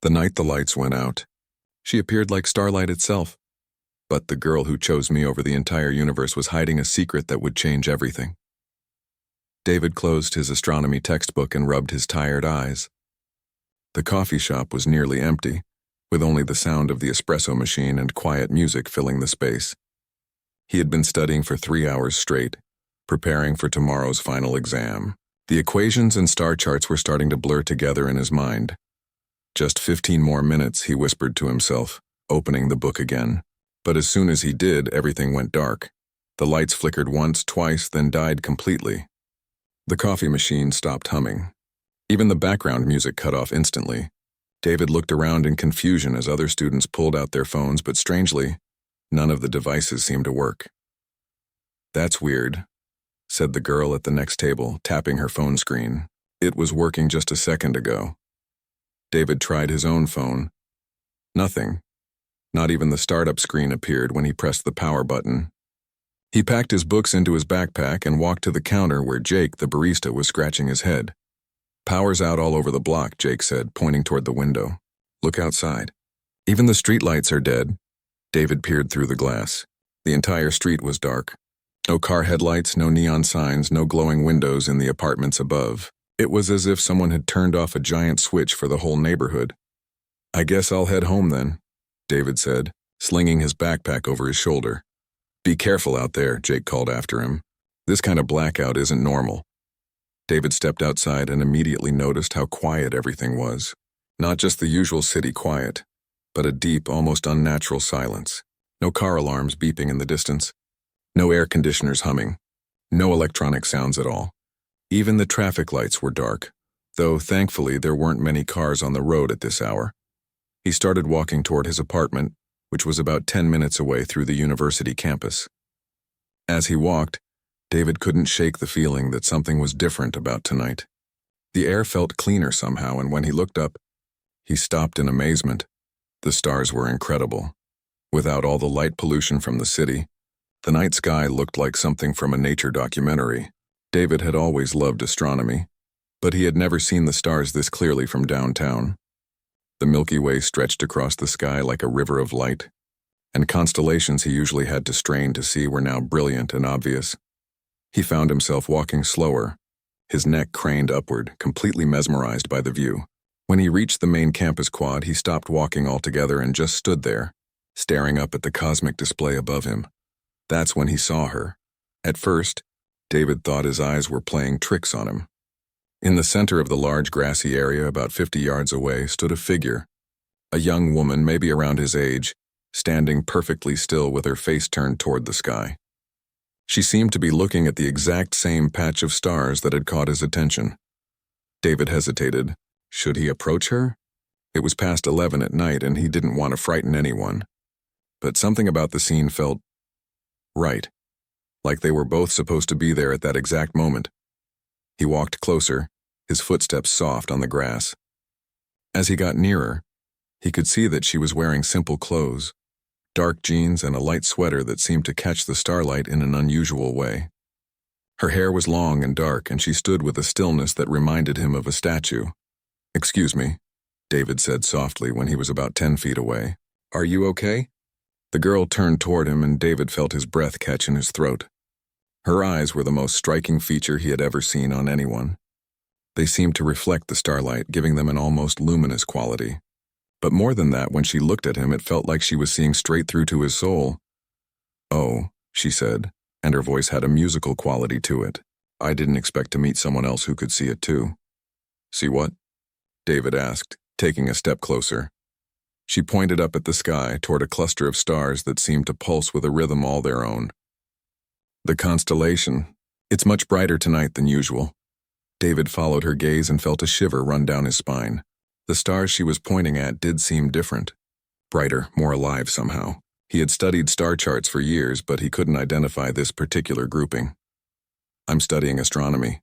The night the lights went out, she appeared like starlight itself. But the girl who chose me over the entire universe was hiding a secret that would change everything. David closed his astronomy textbook and rubbed his tired eyes. The coffee shop was nearly empty, with only the sound of the espresso machine and quiet music filling the space. He had been studying for 3 hours straight, preparing for tomorrow's final exam. The equations and star charts were starting to blur together in his mind. Just 15 more minutes, he whispered to himself, opening the book again. But as soon as he did, everything went dark. The lights flickered once, twice, then died completely. The coffee machine stopped humming. Even the background music cut off instantly. David looked around in confusion as other students pulled out their phones, but strangely, none of the devices seemed to work. "That's weird," said the girl at the next table, tapping her phone screen. "It was working just a second ago." David tried his own phone. Nothing. Not even the startup screen appeared when he pressed the power button. He packed his books into his backpack and walked to the counter where Jake, the barista, was scratching his head. "Power's out all over the block," Jake said, pointing toward the window. "Look outside. Even the streetlights are dead." David peered through the glass. The entire street was dark. No car headlights, no neon signs, no glowing windows in the apartments above. It was as if someone had turned off a giant switch for the whole neighborhood. "I guess I'll head home then," David said, slinging his backpack over his shoulder. "Be careful out there," Jake called after him. "This kind of blackout isn't normal." David stepped outside and immediately noticed how quiet everything was. Not just the usual city quiet, but a deep, almost unnatural silence. No car alarms beeping in the distance. No air conditioners humming. No electronic sounds at all. Even the traffic lights were dark, though thankfully there weren't many cars on the road at this hour. He started walking toward his apartment, which was about 10 minutes away through the university campus. As he walked, David couldn't shake the feeling that something was different about tonight. The air felt cleaner somehow, and when he looked up, he stopped in amazement. The stars were incredible. Without all the light pollution from the city, the night sky looked like something from a nature documentary. David had always loved astronomy, but he had never seen the stars this clearly from downtown. The Milky Way stretched across the sky like a river of light, and constellations he usually had to strain to see were now brilliant and obvious. He found himself walking slower, his neck craned upward, completely mesmerized by the view. When he reached the main campus quad, he stopped walking altogether and just stood there, staring up at the cosmic display above him. That's when he saw her. At first, David thought his eyes were playing tricks on him. In the center of the large grassy area, about 50 yards away, stood a figure. A young woman, maybe around his age, standing perfectly still with her face turned toward the sky. She seemed to be looking at the exact same patch of stars that had caught his attention. David hesitated. Should he approach her? It was past 11 at night and he didn't want to frighten anyone. But something about the scene felt right, like they were both supposed to be there at that exact moment. He walked closer, his footsteps soft on the grass. As he got nearer, he could see that she was wearing simple clothes, dark jeans and a light sweater that seemed to catch the starlight in an unusual way. Her hair was long and dark, and she stood with a stillness that reminded him of a statue. "Excuse me," David said softly when he was about 10 feet away. "Are you okay?" The girl turned toward him and David felt his breath catch in his throat. Her eyes were the most striking feature he had ever seen on anyone. They seemed to reflect the starlight, giving them an almost luminous quality. But more than that, when she looked at him, it felt like she was seeing straight through to his soul. "Oh," she said, and her voice had a musical quality to it. "I didn't expect to meet someone else who could see it too." "See what?" David asked, taking a step closer. She pointed up at the sky toward a cluster of stars that seemed to pulse with a rhythm all their own. "The constellation. It's much brighter tonight than usual." David followed her gaze and felt a shiver run down his spine. The stars she was pointing at did seem different. Brighter, more alive somehow. He had studied star charts for years, but he couldn't identify this particular grouping. "I'm studying astronomy,"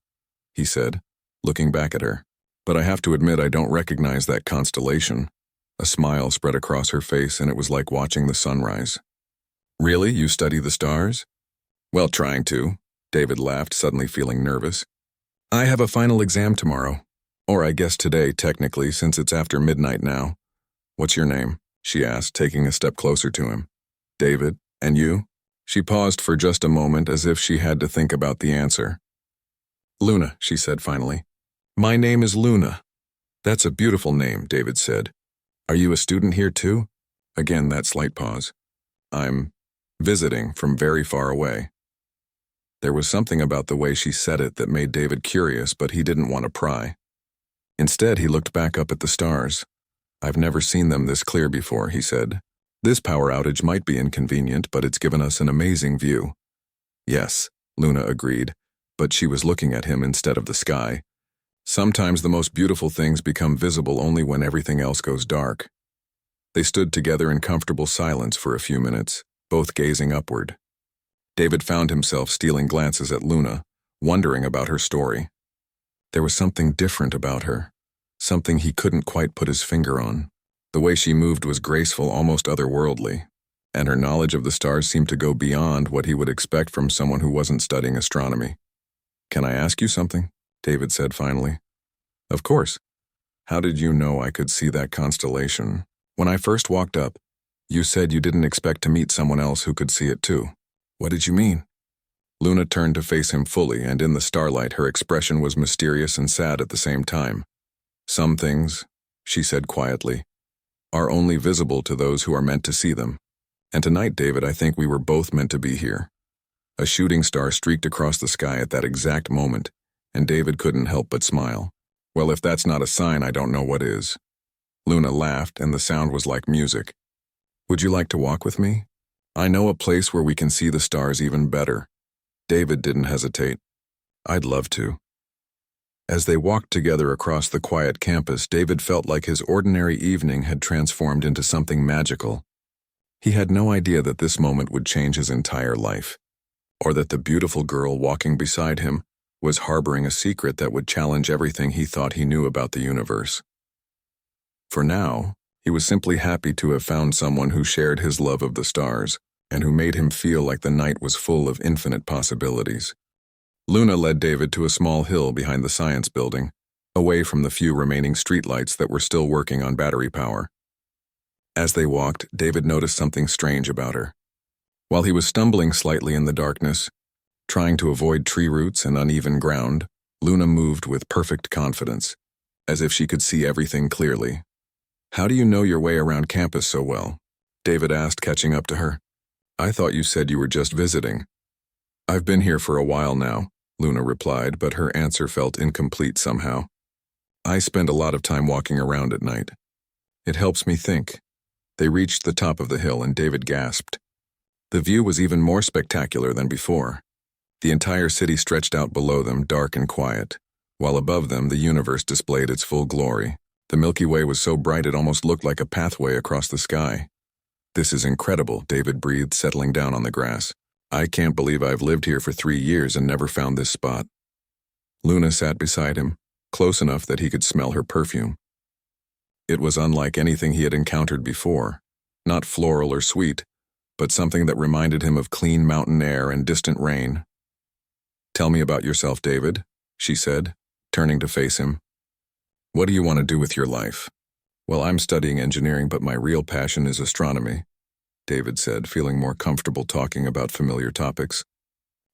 he said, looking back at her. "But I have to admit I don't recognize that constellation." A smile spread across her face and it was like watching the sunrise. "Really? You study the stars?" "Well, trying to," David laughed, suddenly feeling nervous. "I have a final exam tomorrow. Or I guess today, technically, since it's after midnight now. "What's your name?" she asked, taking a step closer to him. "David. And you?" She paused for just a moment as if she had to think about the answer. "Luna," she said finally. "My name is Luna." "That's a beautiful name," David said. "Are you a student here too?" Again that slight pause. "I'm visiting from very far away." There was something about the way she said it that made David curious, but he didn't want to pry. Instead, he looked back up at the stars. "I've never seen them this clear before," he said. "This power outage might be inconvenient, but it's given us an amazing view." "Yes," Luna agreed, but she was looking at him instead of the sky. Sometimes the most beautiful things become visible only when everything else goes dark. They stood together in comfortable silence for a few minutes, both gazing upward. David found himself stealing glances at Luna, wondering about her story. There was something different about her, something he couldn't quite put his finger on. The way she moved was graceful, almost otherworldly, and her knowledge of the stars seemed to go beyond what he would expect from someone who wasn't studying astronomy. "Can I ask you something?" David said finally. "Of course. How did you know I could see that constellation? When I first walked up, you said you didn't expect to meet someone else who could see it too. What did you mean?" Luna turned to face him fully, and in the starlight her expression was mysterious and sad at the same time. "Some things," she said quietly, "are only visible to those who are meant to see them. And tonight, David, I think we were both meant to be here." A shooting star streaked across the sky at that exact moment, and David couldn't help but smile. "Well, if that's not a sign, I don't know what is." Luna laughed, and the sound was like music. "Would you like to walk with me? I know a place where we can see the stars even better." David didn't hesitate. "I'd love to." As they walked together across the quiet campus, David felt like his ordinary evening had transformed into something magical. He had no idea that this moment would change his entire life, or that the beautiful girl walking beside him was harboring a secret that would challenge everything he thought he knew about the universe. For now, he was simply happy to have found someone who shared his love of the stars, and who made him feel like the night was full of infinite possibilities. Luna led David to a small hill behind the science building, away from the few remaining streetlights that were still working on battery power. As they walked, David noticed something strange about her. While he was stumbling slightly in the darkness, trying to avoid tree roots and uneven ground, Luna moved with perfect confidence, as if she could see everything clearly. "How do you know your way around campus so well?" David asked, catching up to her. "I thought you said you were just visiting." "I've been here for a while now," Luna replied, but her answer felt incomplete somehow. "I spend a lot of time walking around at night. It helps me think." They reached the top of the hill and David gasped. The view was even more spectacular than before. The entire city stretched out below them, dark and quiet, while above them the universe displayed its full glory. The Milky Way was so bright it almost looked like a pathway across the sky. "This is incredible," David breathed, settling down on the grass. "I can't believe I've lived here for 3 years and never found this spot." Luna sat beside him, close enough that he could smell her perfume. It was unlike anything he had encountered before, not floral or sweet, but something that reminded him of clean mountain air and distant rain. "Tell me about yourself, David," she said, turning to face him. "What do you want to do with your life?" "Well, I'm studying engineering, but my real passion is astronomy," David said, feeling more comfortable talking about familiar topics.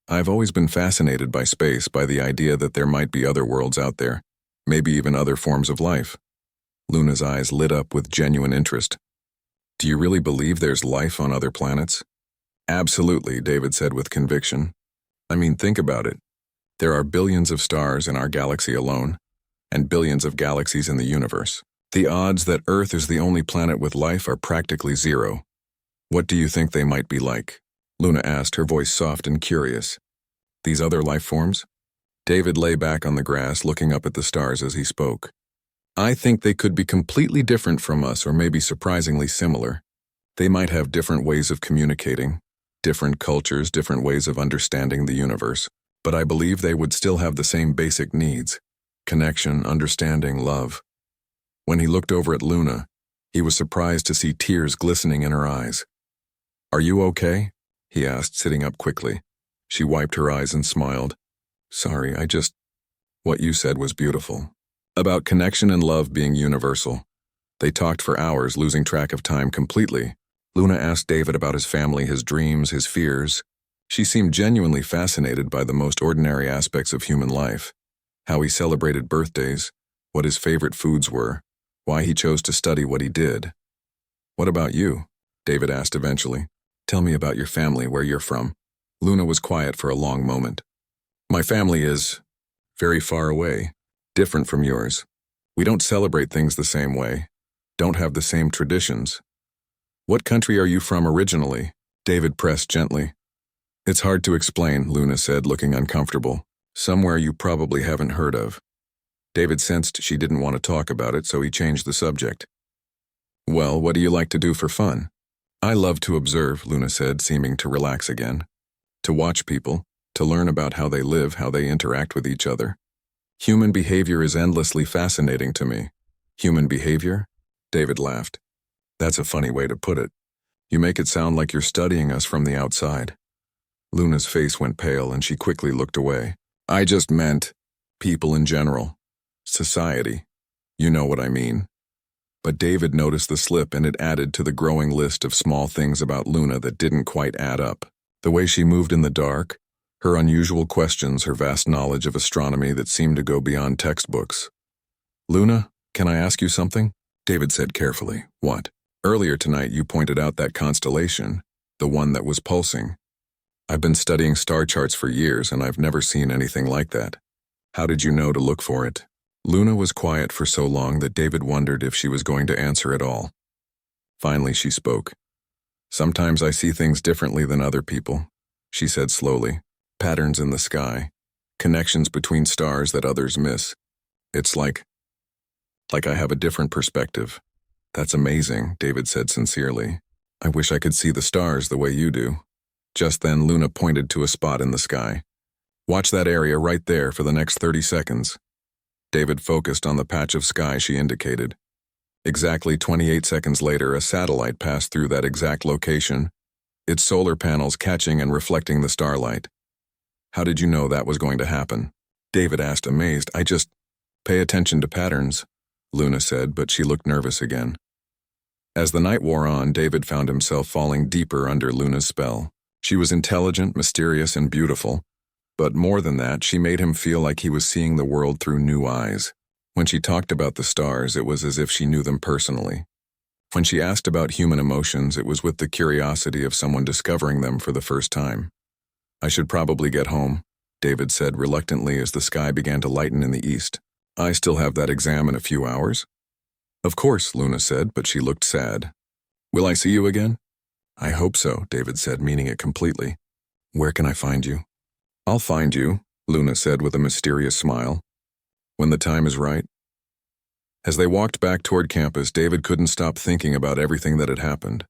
"I've always been fascinated by space, by the idea that there might be other worlds out there, maybe even other forms of life." Luna's eyes lit up with genuine interest. "Do you really believe there's life on other planets?" "Absolutely," David said with conviction. "I mean, think about it. There are billions of stars in our galaxy alone, and billions of galaxies in the universe. The odds that Earth is the only planet with life are practically zero. What do you think they might be like?" Luna asked, her voice soft and curious. "These other life forms?" David lay back on the grass, looking up at the stars as he spoke. "I think they could be completely different from us, or maybe surprisingly similar. They might have different ways of communicating, different cultures, different ways of understanding the universe, but I believe they would still have the same basic needs: connection, understanding, love." When he looked over at Luna, he was surprised to see tears glistening in her eyes. "Are you okay?" he asked, sitting up quickly. She wiped her eyes and smiled. "Sorry, What you said was beautiful. About connection and love being universal. They talked for hours, losing track of time completely. Luna asked David about his family, his dreams, his fears. She seemed genuinely fascinated by the most ordinary aspects of human life. How he celebrated birthdays, what his favorite foods were, why he chose to study what he did. "What about you?" David asked eventually. "Tell me about your family, where you're from." Luna was quiet for a long moment. "My family is very far away, different from yours. We don't celebrate things the same way, don't have the same traditions." "What country are you from originally?" David pressed gently. "It's hard to explain," Luna said, looking uncomfortable. "Somewhere you probably haven't heard of." David sensed she didn't want to talk about it, so he changed the subject. "Well, what do you like to do for fun?" "I love to observe," Luna said, seeming to relax again. "To watch people, to learn about how they live, how they interact with each other. Human behavior is endlessly fascinating to me." "Human behavior?" David laughed. "That's a funny way to put it. You make it sound like you're studying us from the outside." Luna's face went pale and she quickly looked away. "I just meant people in general. Society. You know what I mean." But David noticed the slip, and it added to the growing list of small things about Luna that didn't quite add up. The way she moved in the dark, her unusual questions, her vast knowledge of astronomy that seemed to go beyond textbooks. "Luna, can I ask you something?" David said carefully. "What?" "Earlier tonight you pointed out that constellation, the one that was pulsing. I've been studying star charts for years and I've never seen anything like that. How did you know to look for it?" Luna was quiet for so long that David wondered if she was going to answer at all. Finally she spoke. "Sometimes I see things differently than other people," she said slowly. "Patterns in the sky, connections between stars that others miss. It's like I have a different perspective." "That's amazing," David said sincerely. "I wish I could see the stars the way you do." Just then Luna pointed to a spot in the sky. "Watch that area right there for the next 30 seconds. David focused on the patch of sky she indicated. Exactly 28 seconds later, a satellite passed through that exact location, its solar panels catching and reflecting the starlight. "How did you know that was going to happen?" David asked, amazed. "I just pay attention to patterns," Luna said, but she looked nervous again. As the night wore on, David found himself falling deeper under Luna's spell. She was intelligent, mysterious, and beautiful, but more than that, she made him feel like he was seeing the world through new eyes. When she talked about the stars, it was as if she knew them personally. When she asked about human emotions, it was with the curiosity of someone discovering them for the first time. "I should probably get home," David said reluctantly as the sky began to lighten in the east. "I still have that exam in a few hours." "Of course," Luna said, but she looked sad. "Will I see you again?" "I hope so," David said, meaning it completely. "Where can I find you?" "I'll find you," Luna said with a mysterious smile. "When the time is right." As they walked back toward campus, David couldn't stop thinking about everything that had happened.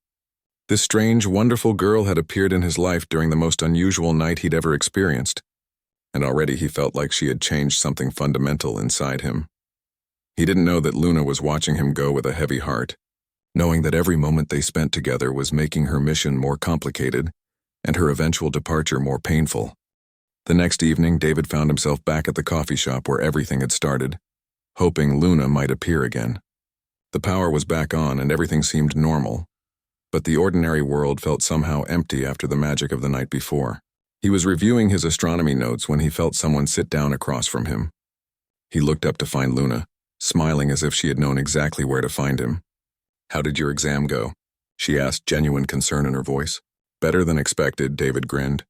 This strange, wonderful girl had appeared in his life during the most unusual night he'd ever experienced, and already he felt like she had changed something fundamental inside him. He didn't know that Luna was watching him go with a heavy heart, knowing that every moment they spent together was making her mission more complicated and her eventual departure more painful. The next evening, David found himself back at the coffee shop where everything had started, hoping Luna might appear again. The power was back on and everything seemed normal, but the ordinary world felt somehow empty after the magic of the night before. He was reviewing his astronomy notes when he felt someone sit down across from him. He looked up to find Luna, smiling as if she had known exactly where to find him. "How did your exam go?" she asked, genuine concern in her voice. "Better than expected," David grinned.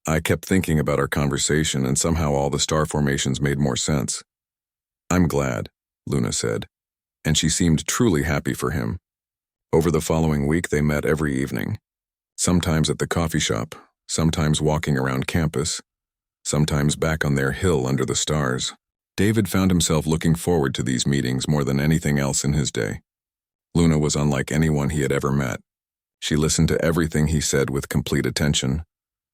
"I kept thinking about our conversation and somehow all the star formations made more sense." "I'm glad," Luna said, and she seemed truly happy for him. Over the following week they met every evening, sometimes at the coffee shop, sometimes walking around campus, sometimes back on their hill under the stars. David found himself looking forward to these meetings more than anything else in his day. Luna was unlike anyone he had ever met. She listened to everything he said with complete attention,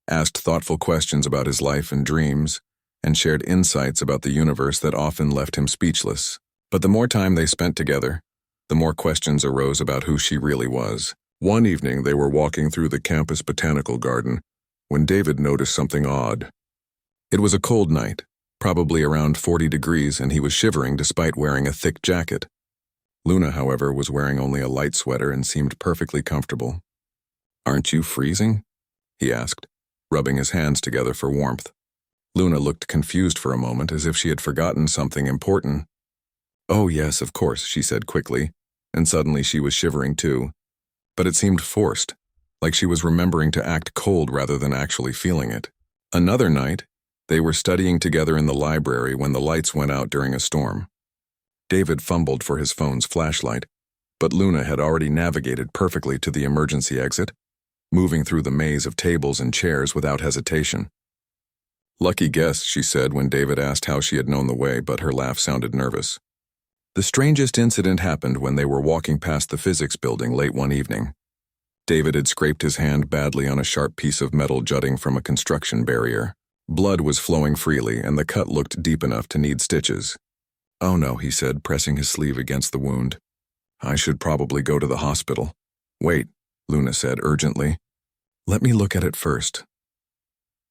asked thoughtful questions about his life and dreams, and shared insights about the universe that often left him speechless. But the more time they spent together, the more questions arose about who she really was. One evening they were walking through the campus botanical garden when David noticed something odd. It was a cold night, probably around 40 degrees, and he was shivering despite wearing a thick jacket. Luna, however, was wearing only a light sweater and seemed perfectly comfortable. "Aren't you freezing?" he asked, rubbing his hands together for warmth. Luna looked confused for a moment, as if she had forgotten something important. "Oh yes, of course," she said quickly, and suddenly she was shivering too. But it seemed forced, like she was remembering to act cold rather than actually feeling it. Another night, they were studying together in the library when the lights went out during a storm. David fumbled for his phone's flashlight, but Luna had already navigated perfectly to the emergency exit, moving through the maze of tables and chairs without hesitation. "Lucky guess," she said when David asked how she had known the way, but her laugh sounded nervous. The strangest incident happened when they were walking past the physics building late one evening. David had scraped his hand badly on a sharp piece of metal jutting from a construction barrier. Blood was flowing freely, and the cut looked deep enough to need stitches. "Oh no," he said, pressing his sleeve against the wound. "I should probably go to the hospital." "Wait," Luna said urgently. "Let me look at it first."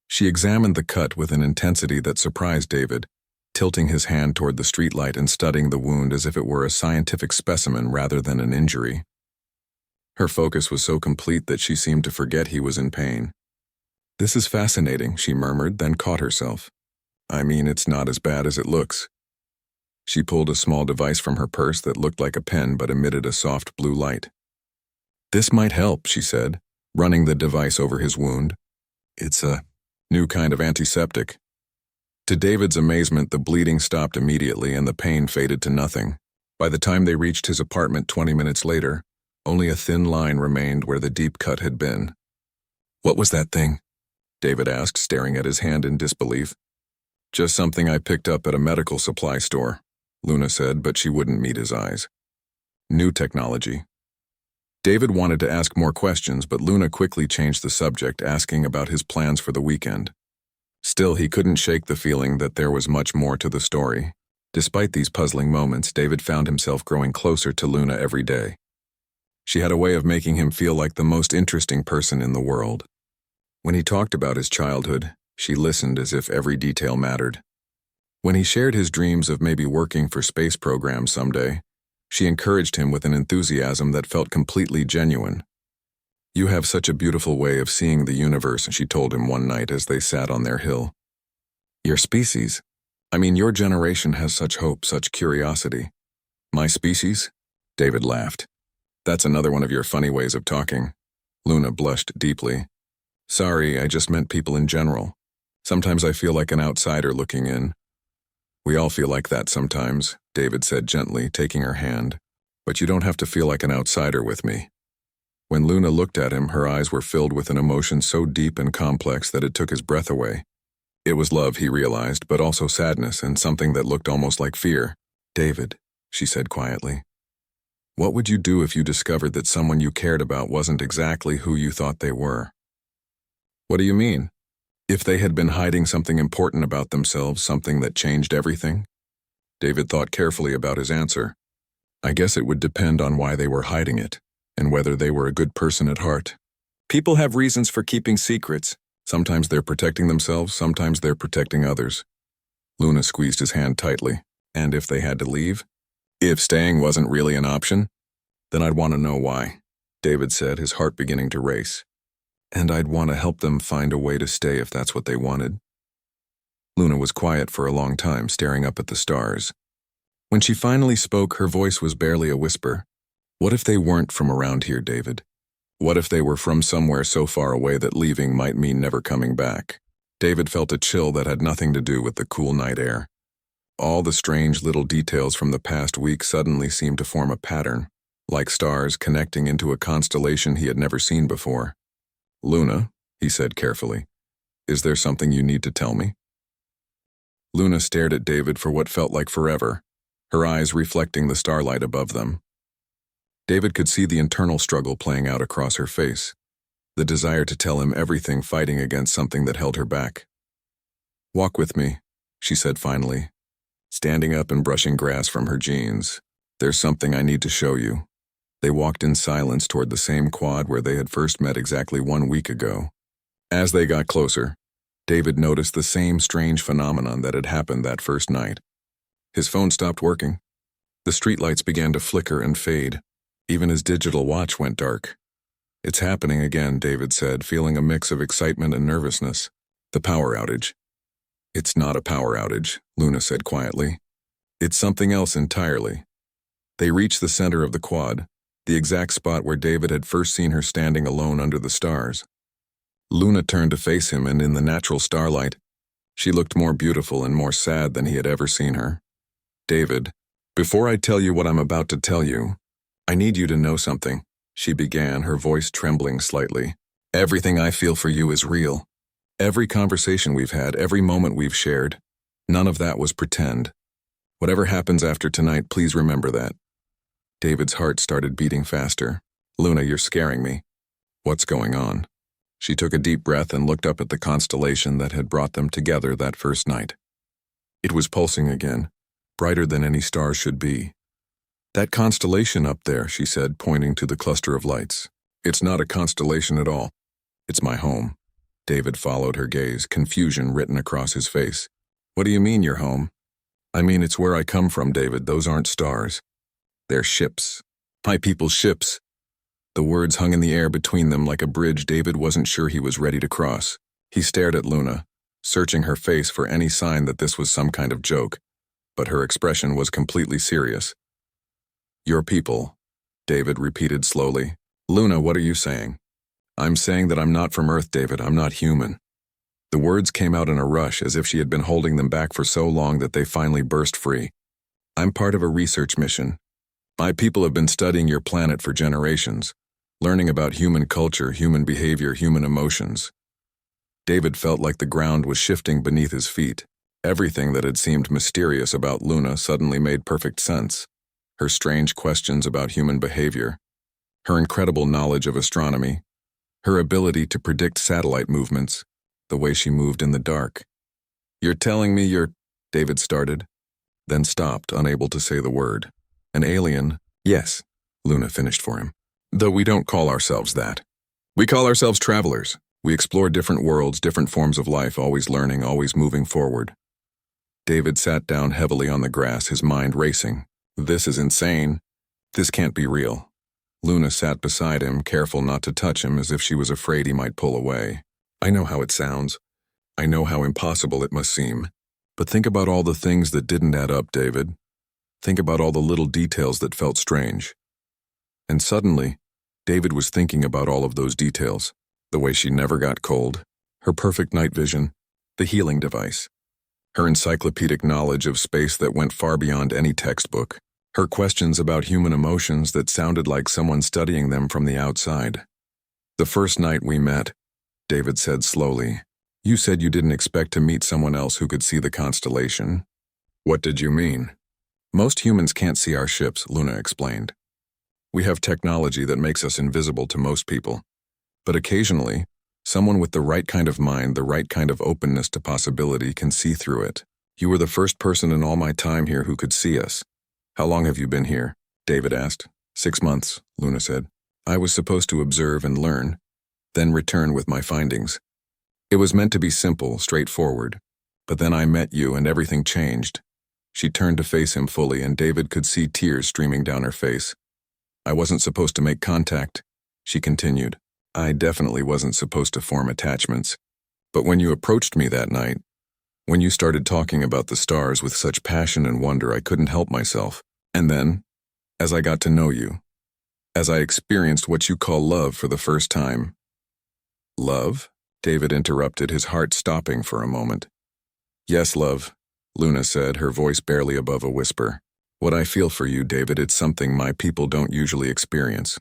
She examined the cut with an intensity that surprised David, tilting his hand toward the streetlight and studying the wound as if it were a scientific specimen rather than an injury. Her focus was so complete that she seemed to forget he was in pain. "This is fascinating," she murmured, then caught herself. "I mean, it's not as bad as it looks." She pulled a small device from her purse that looked like a pen but emitted a soft blue light. "This might help," she said, running the device over his wound. "It's a new kind of antiseptic." To David's amazement, the bleeding stopped immediately and the pain faded to nothing. By the time they reached his apartment 20 minutes later, only a thin line remained where the deep cut had been. "What was that thing?" David asked, staring at his hand in disbelief. "Just something I picked up at a medical supply store," Luna said, but she wouldn't meet his eyes. "New technology." David wanted to ask more questions, but Luna quickly changed the subject, asking about his plans for the weekend. Still, he couldn't shake the feeling that there was much more to the story. Despite these puzzling moments, David found himself growing closer to Luna every day. She had a way of making him feel like the most interesting person in the world. When he talked about his childhood, she listened as if every detail mattered. When he shared his dreams of maybe working for space programs someday, she encouraged him with an enthusiasm that felt completely genuine. "You have such a beautiful way of seeing the universe," she told him one night as they sat on their hill. "Your species? I mean, your generation has such hope, such curiosity." "My species?" David laughed. "That's another one of your funny ways of talking." Luna blushed deeply. "Sorry, I just meant people in general. Sometimes I feel like an outsider looking in." "We all feel like that sometimes," David said gently, taking her hand. "But you don't have to feel like an outsider with me." When Luna looked at him, her eyes were filled with an emotion so deep and complex that it took his breath away. It was love, he realized, but also sadness and something that looked almost like fear. "David," she said quietly, "what would you do if you discovered that someone you cared about wasn't exactly who you thought they were?" "What do you mean?" "If they had been hiding something important about themselves, something that changed everything?" David thought carefully about his answer. "I guess it would depend on why they were hiding it, and whether they were a good person at heart. People have reasons for keeping secrets. Sometimes they're protecting themselves, sometimes they're protecting others." Luna squeezed his hand tightly. "And if they had to leave? If staying wasn't really an option? Then I'd want to know why," David said, his heart beginning to race. "And I'd want to help them find a way to stay if that's what they wanted." Luna was quiet for a long time, staring up at the stars. When she finally spoke, her voice was barely a whisper. "What if they weren't from around here, David? What if they were from somewhere so far away that leaving might mean never coming back?" David felt a chill that had nothing to do with the cool night air. All the strange little details from the past week suddenly seemed to form a pattern, like stars connecting into a constellation he had never seen before. "Luna," he said carefully, "is there something you need to tell me?" Luna stared at David for what felt like forever, her eyes reflecting the starlight above them. David could see the internal struggle playing out across her face, the desire to tell him everything fighting against something that held her back. "Walk with me," she said finally, standing up and brushing grass from her jeans. "There's something I need to show you." They walked in silence toward the same quad where they had first met exactly 1 week ago. As they got closer, David noticed the same strange phenomenon that had happened that first night. His phone stopped working. The streetlights began to flicker and fade. Even his digital watch went dark. "It's happening again," David said, feeling a mix of excitement and nervousness. "The power outage." "It's not a power outage," Luna said quietly. "It's something else entirely." They reached the center of the quad, the exact spot where David had first seen her standing alone under the stars. Luna turned to face him, and in the natural starlight, she looked more beautiful and more sad than he had ever seen her. "David, before I tell you what I'm about to tell you, I need you to know something," she began, her voice trembling slightly. "Everything I feel for you is real. Every conversation we've had, every moment we've shared, none of that was pretend. Whatever happens after tonight, please remember that." David's heart started beating faster. "Luna, you're scaring me. What's going on?" She took a deep breath and looked up at the constellation that had brought them together that first night. It was pulsing again, brighter than any star should be. "That constellation up there," she said, pointing to the cluster of lights. "It's not a constellation at all. It's my home." David followed her gaze, confusion written across his face. "What do you mean, your home?" "I mean, it's where I come from, David. Those aren't stars. They're ships. My people's ships." The words hung in the air between them like a bridge David wasn't sure he was ready to cross. He stared at Luna, searching her face for any sign that this was some kind of joke, but her expression was completely serious. "Your people," David repeated slowly. "Luna, what are you saying?" "I'm saying that I'm not from Earth, David. I'm not human." The words came out in a rush, as if she had been holding them back for so long that they finally burst free. "I'm part of a research mission. My people have been studying your planet for generations, learning about human culture, human behavior, human emotions." David felt like the ground was shifting beneath his feet. Everything that had seemed mysterious about Luna suddenly made perfect sense. Her strange questions about human behavior, her incredible knowledge of astronomy, her ability to predict satellite movements, the way she moved in the dark. "You're telling me you're—" David started, then stopped, unable to say the word. "An alien?" "Yes," Luna finished for him. "Though we don't call ourselves that. We call ourselves travelers. We explore different worlds, different forms of life, always learning, always moving forward." David sat down heavily on the grass, his mind racing. "This is insane. This can't be real." Luna sat beside him, careful not to touch him, as if she was afraid he might pull away. "I know how it sounds. I know how impossible it must seem. But think about all the things that didn't add up, David. Think about all the little details that felt strange." And suddenly, David was thinking about all of those details. The way she never got cold, her perfect night vision, the healing device, her encyclopedic knowledge of space that went far beyond any textbook, her questions about human emotions that sounded like someone studying them from the outside. "The first night we met," David said slowly, "you said you didn't expect to meet someone else who could see the constellation." "What did you mean?" "Most humans can't see our ships," Luna explained. "We have technology that makes us invisible to most people. But occasionally, someone with the right kind of mind, the right kind of openness to possibility can see through it. You were the first person in all my time here who could see us." "How long have you been here?" David asked. 6 months, Luna said. "I was supposed to observe and learn, then return with my findings. It was meant to be simple, straightforward. But then I met you and everything changed." She turned to face him fully, and David could see tears streaming down her face. "I wasn't supposed to make contact," she continued. "I definitely wasn't supposed to form attachments. But when you approached me that night, when you started talking about the stars with such passion and wonder, I couldn't help myself. And then, as I got to know you, as I experienced what you call love for the first time—" "Love?" David interrupted, his heart stopping for a moment. "Yes, love," Luna said, her voice barely above a whisper. "What I feel for you, David, it's something my people don't usually experience.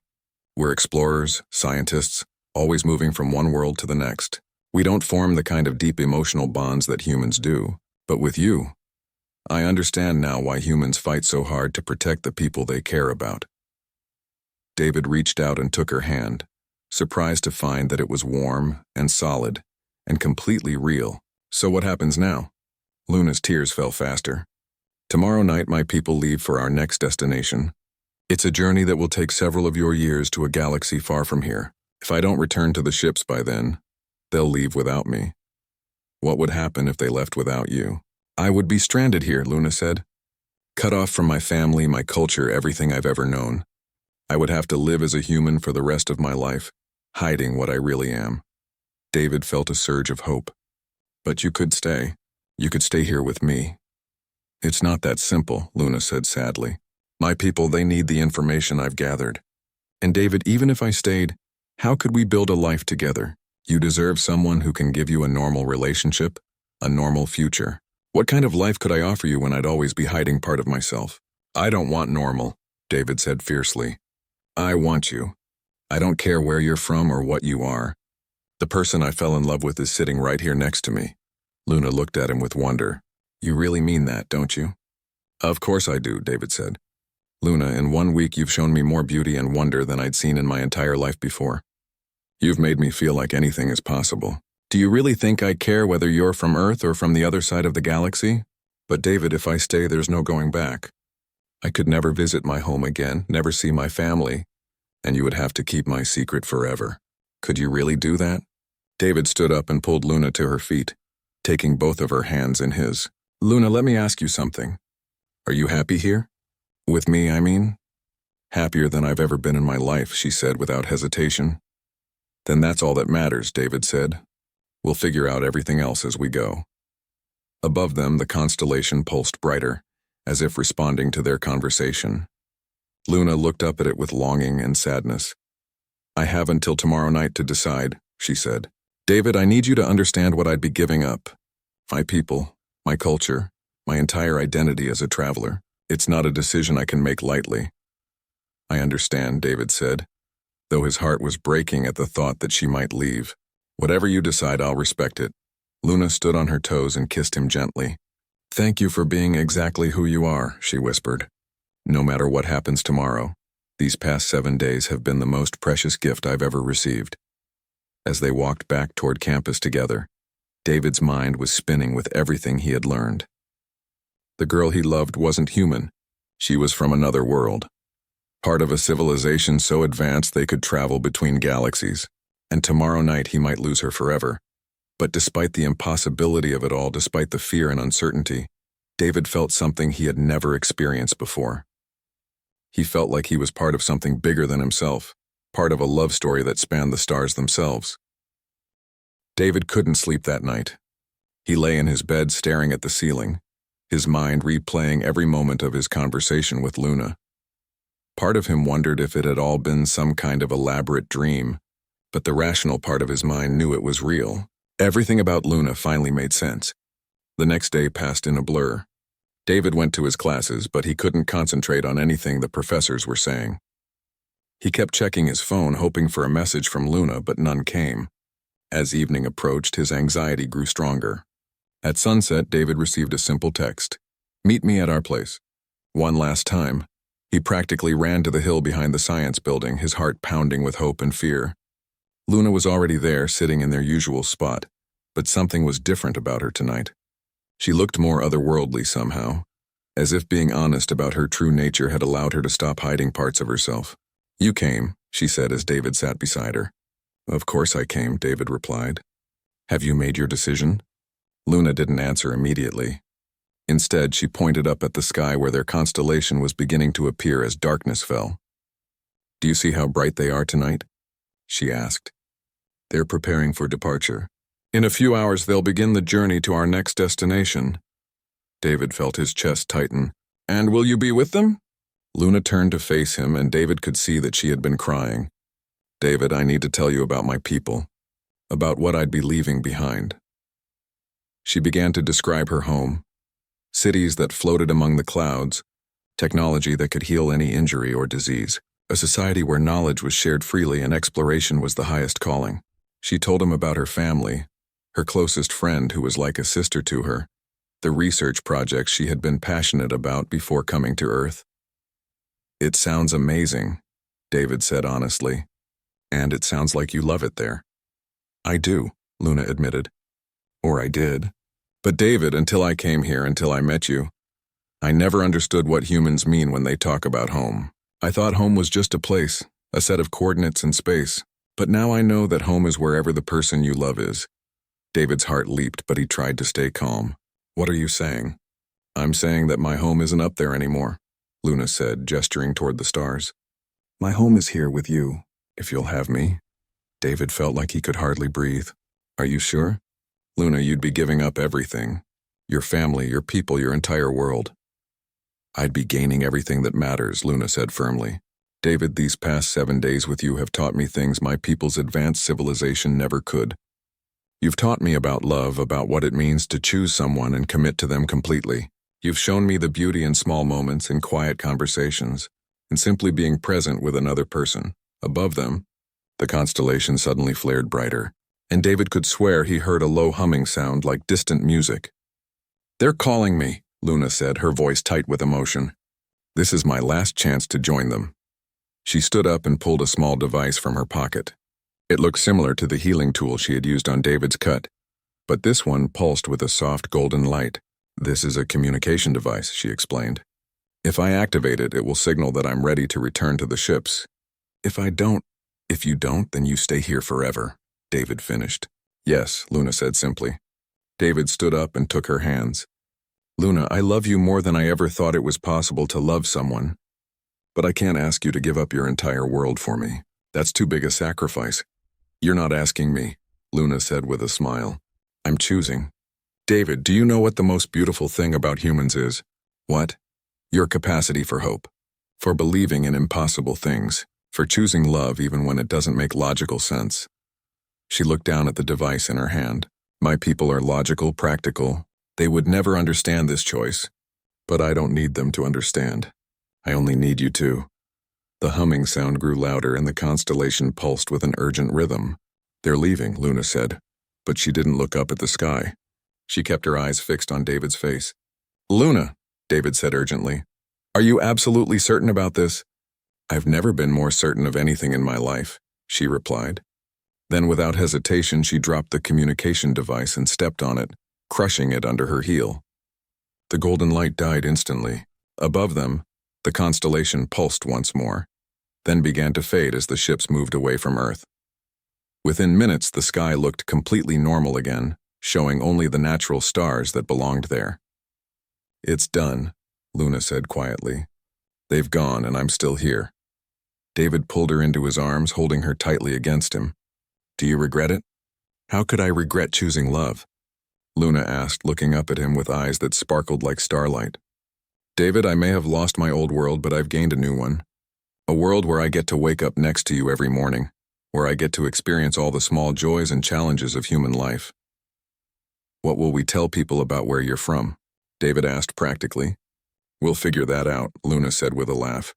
We're explorers, scientists, always moving from one world to the next. We don't form the kind of deep emotional bonds that humans do. But with you, I understand now why humans fight so hard to protect the people they care about." David reached out and took her hand, surprised to find that it was warm and solid and completely real. "So what happens now?" Luna's tears fell faster. "Tomorrow night my people leave for our next destination. It's a journey that will take several of your years to a galaxy far from here. If I don't return to the ships by then, they'll leave without me. What would happen if they left without you?" "I would be stranded here," Luna said. Cut off from my family, my culture, everything I've ever known. I would have to live as a human for the rest of my life, hiding what I really am. David felt a surge of hope. But you could stay. You could stay here with me. It's not that simple, Luna said sadly. My people, they need the information I've gathered. And David, even if I stayed, how could we build a life together? You deserve someone who can give you a normal relationship, a normal future. What kind of life could I offer you when I'd always be hiding part of myself? I don't want normal, David said fiercely. I want you. I don't care where you're from or what you are. The person I fell in love with is sitting right here next to me. Luna looked at him with wonder. You really mean that, don't you? Of course I do, David said. Luna, in 1 week you've shown me more beauty and wonder than I'd seen in my entire life before. You've made me feel like anything is possible. Do you really think I care whether you're from Earth or from the other side of the galaxy? But David, if I stay, there's no going back. I could never visit my home again, never see my family, and you would have to keep my secret forever. Could you really do that? David stood up and pulled Luna to her feet, taking both of her hands in his. Luna, let me ask you something. Are you happy here? With me, I mean? Happier than I've ever been in my life, she said without hesitation. Then that's all that matters, David said. We'll figure out everything else as we go. Above them, the constellation pulsed brighter, as if responding to their conversation. Luna looked up at it with longing and sadness. I have until tomorrow night to decide, she said. David, I need you to understand what I'd be giving up. My people, my culture, my entire identity as a traveler. It's not a decision I can make lightly. I understand, David said, though his heart was breaking at the thought that she might leave. Whatever you decide, I'll respect it. Luna stood on her toes and kissed him gently. Thank you for being exactly who you are, she whispered. No matter what happens tomorrow, these past 7 days have been the most precious gift I've ever received. As they walked back toward campus together, David's mind was spinning with everything he had learned. The girl he loved wasn't human. She was from another world. Part of a civilization so advanced they could travel between galaxies. And tomorrow night he might lose her forever. But despite the impossibility of it all, despite the fear and uncertainty, David felt something he had never experienced before. He felt like he was part of something bigger than himself, part of a love story that spanned the stars themselves. David couldn't sleep that night. He lay in his bed staring at the ceiling, his mind replaying every moment of his conversation with Luna. Part of him wondered if it had all been some kind of elaborate dream, but the rational part of his mind knew it was real. Everything about Luna finally made sense. The next day passed in a blur. David went to his classes, but he couldn't concentrate on anything the professors were saying. He kept checking his phone, hoping for a message from Luna, but none came. As evening approached, his anxiety grew stronger. At sunset, David received a simple text. Meet me at our place. One last time. He practically ran to the hill behind the science building, his heart pounding with hope and fear. Luna was already there, sitting in their usual spot, but something was different about her tonight. She looked more otherworldly somehow, as if being honest about her true nature had allowed her to stop hiding parts of herself. You came, she said as David sat beside her. Of course I came, David replied. Have you made your decision? Luna didn't answer immediately. Instead, she pointed up at the sky where their constellation was beginning to appear as darkness fell. Do you see how bright they are tonight? She asked. They're preparing for departure. In a few hours, they'll begin the journey to our next destination. David felt his chest tighten. And will you be with them? Luna turned to face him, and David could see that she had been crying. David, I need to tell you about my people, about what I'd be leaving behind. She began to describe her home. Cities that floated among the clouds, technology that could heal any injury or disease, a society where knowledge was shared freely and exploration was the highest calling. She told him about her family, her closest friend who was like a sister to her, the research projects she had been passionate about before coming to Earth. It sounds amazing, David said honestly, and it sounds like you love it there. I do, Luna admitted. Or I did. But David, until I came here, until I met you, I never understood what humans mean when they talk about home. I thought home was just a place, a set of coordinates in space. But now I know that home is wherever the person you love is. David's heart leaped, but he tried to stay calm. What are you saying? I'm saying that my home isn't up there anymore, Luna said, gesturing toward the stars. My home is here with you, if you'll have me. David felt like he could hardly breathe. Are you sure? Luna, you'd be giving up everything. Your family, your people, your entire world. I'd be gaining everything that matters, Luna said firmly. David, these past 7 days with you have taught me things my people's advanced civilization never could. You've taught me about love, about what it means to choose someone and commit to them completely. You've shown me the beauty in small moments, in quiet conversations, and simply being present with another person. Above them, the constellation suddenly flared brighter, and David could swear he heard a low humming sound like distant music. They're calling me, Luna said, her voice tight with emotion. This is my last chance to join them. She stood up and pulled a small device from her pocket. It looked similar to the healing tool she had used on David's cut, but this one pulsed with a soft golden light. This is a communication device, she explained. If I activate it, it will signal that I'm ready to return to the ships. If you don't, then you stay here forever, David finished. Yes, Luna said simply. David stood up and took her hands. Luna, I love you more than I ever thought it was possible to love someone. But I can't ask you to give up your entire world for me. That's too big a sacrifice. You're not asking me, Luna said with a smile. I'm choosing. David, do you know what the most beautiful thing about humans is? What? Your capacity for hope, for believing in impossible things, for choosing love even when it doesn't make logical sense. She looked down at the device in her hand. My people are logical, practical. They would never understand this choice. But I don't need them to understand. I only need you to. The humming sound grew louder and the constellation pulsed with an urgent rhythm. They're leaving, Luna said, but she didn't look up at the sky. She kept her eyes fixed on David's face. Luna, David said urgently, are you absolutely certain about this? I've never been more certain of anything in my life, she replied. Then without hesitation, she dropped the communication device and stepped on it, crushing it under her heel. The golden light died instantly. Above them, the constellation pulsed once more, then began to fade as the ships moved away from Earth. Within minutes, the sky looked completely normal again, showing only the natural stars that belonged there. It's done, Luna said quietly. They've gone and I'm still here. David pulled her into his arms, holding her tightly against him. Do you regret it? How could I regret choosing love? Luna asked, looking up at him with eyes that sparkled like starlight. David, I may have lost my old world, but I've gained a new one. A world where I get to wake up next to you every morning, where I get to experience all the small joys and challenges of human life. What will we tell people about where you're from? David asked practically. We'll figure that out, Luna said with a laugh.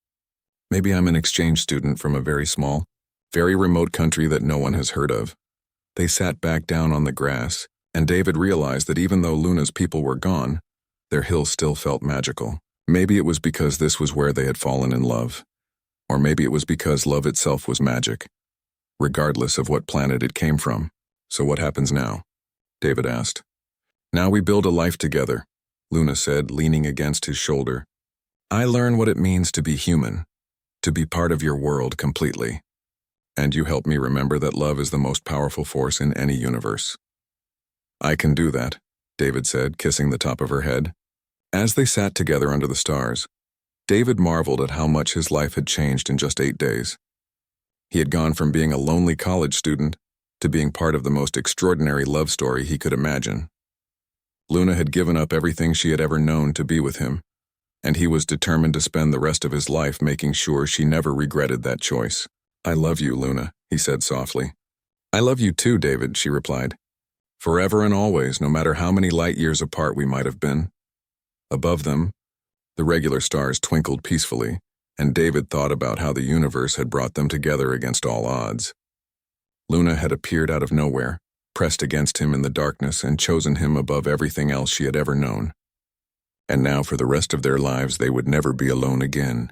Maybe I'm an exchange student from a very small, very remote country that no one has heard of. They sat back down on the grass, and David realized that even though Luna's people were gone, their hill still felt magical. Maybe it was because this was where they had fallen in love. Or maybe it was because love itself was magic, regardless of what planet it came from. So what happens now? David asked. Now we build a life together, Luna said, leaning against his shoulder. I learn what it means to be human, to be part of your world completely. And you help me remember that love is the most powerful force in any universe. I can do that, David said, kissing the top of her head. As they sat together under the stars, David marveled at how much his life had changed in just 8 days. He had gone from being a lonely college student to being part of the most extraordinary love story he could imagine. Luna had given up everything she had ever known to be with him, and he was determined to spend the rest of his life making sure she never regretted that choice. I love you, Luna, he said softly. I love you too, David, she replied. Forever and always, no matter how many light years apart we might have been. Above them, the regular stars twinkled peacefully, and David thought about how the universe had brought them together against all odds. Luna had appeared out of nowhere, pressed against him in the darkness, and chosen him above everything else she had ever known. And now for the rest of their lives they would never be alone again.